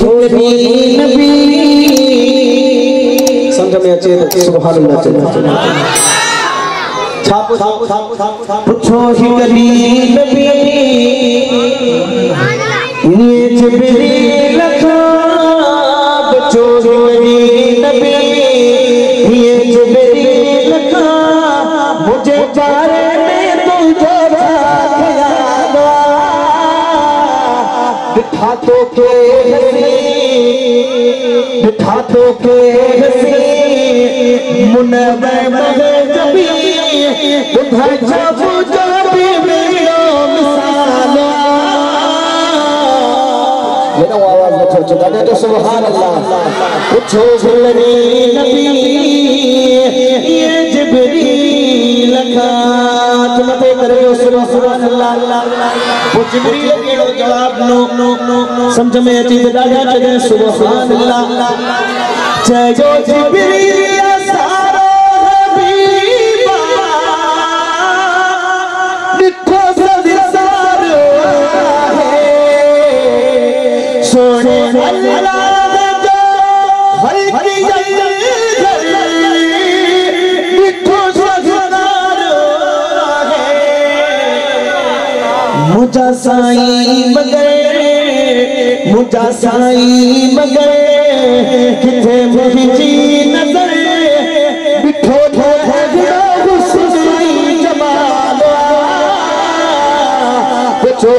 नबी समझ में अचे सुभान अल्लाह छापो पुछो ही कभी नबी ये जिब्रील लखा पुछो ही नबी ये जिब्रील लखा मुझे बारे में तुझे ख्याल बिठा तो के मुनव्वर मगजबी बुधा छापो जाबी मेरो मिसाल मेरा आवाज न छोड़ चुका तो सुभान अल्लाह पूछो ज़िल्लनी नबी ये जिब्रील लखा मते करो सुभान अल्लाह वो जिब्रील केड़ो जवाब नो समझ में अची त ॾाढा चङा सुभान अल्लाह चयो जिब्रील सारो हबीबा निठो संसार है सोने अल्लाह जो हल्की निठो संसार है मुझा साईं मगर किथे मुझी नजर बिठो हुस्न जमाल पुछो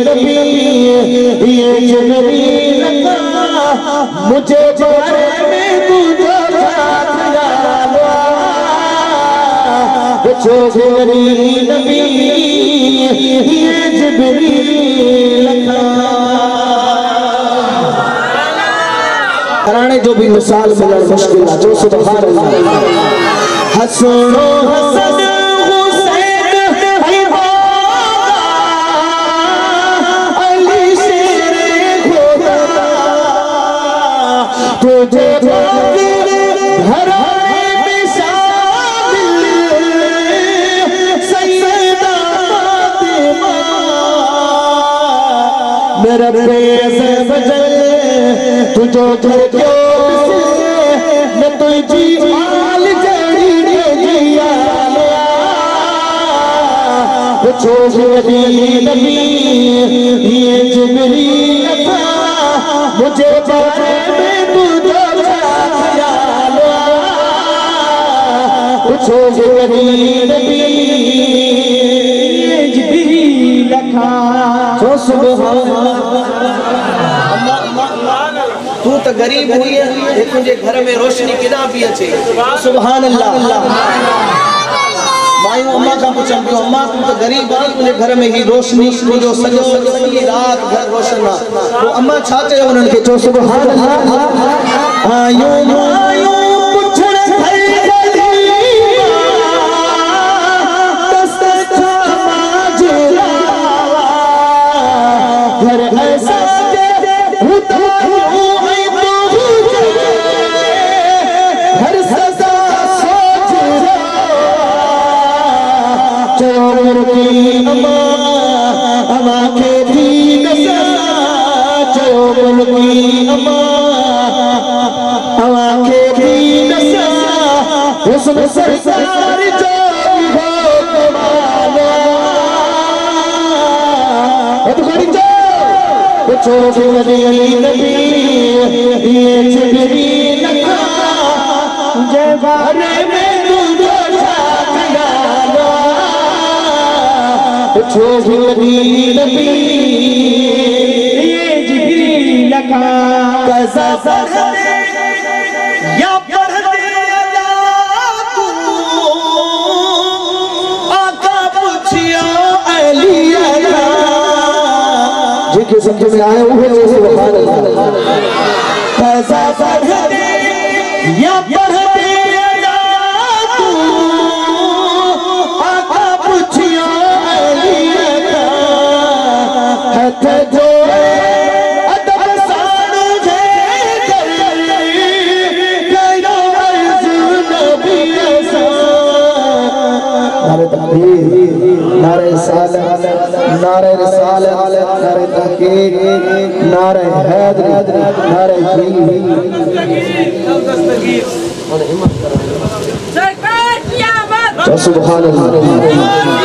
नबी ये जिब्रील मुझे बारे में तुझे ख्याल पुछो नबी ये जिब्रील कराने जो भी मिसाल मिलन मुश्किल है जो सुभान अल्लाह हसनो हसन हुसैन अली शेरे खुदा तुझे घराने में शामिल सैयदा फातिमा मेरा प्रेम बजल तुझो धरजो मैं तुझी माल जड़ी दिया पुछो नबी ये जिब्रील था मुझे बारे में तुझे ख्याल पुछो नबी ये जिब्रील था जो सुभान तू तो गरीब हुई है तुझे घर में रोशनी किना भी अच्छे सुभान अल्लाह मायू अम्मा का पूछा अम्मा तू तो गरीब है तुझे घर में ही रोशनी तुझो सॼी रात घर रोशन है तो अम्मा छा चयो उन्हनि खे चो सुभान अल्लाह आयो आयो पुछण घर ऐसा सरकार जो हो कमाना पुछो नबी ये जिब्रील तुझे बारे में तुझे ख्याल पुछो नबी ये जिब्रील कैसा या जिनके समझ में आए वो है सुभान अल्लाह कैसा पढ़ते या पढ़ते तू आका पूछियो अलिया हाथ जोड़े अदब सानु जे कर करो अर्ज नबी सा नारे तकबीर नारे साल नारे रिसालत नारे तहकीक नारे नारे सरकार क़यामत सुभान अल्लाह।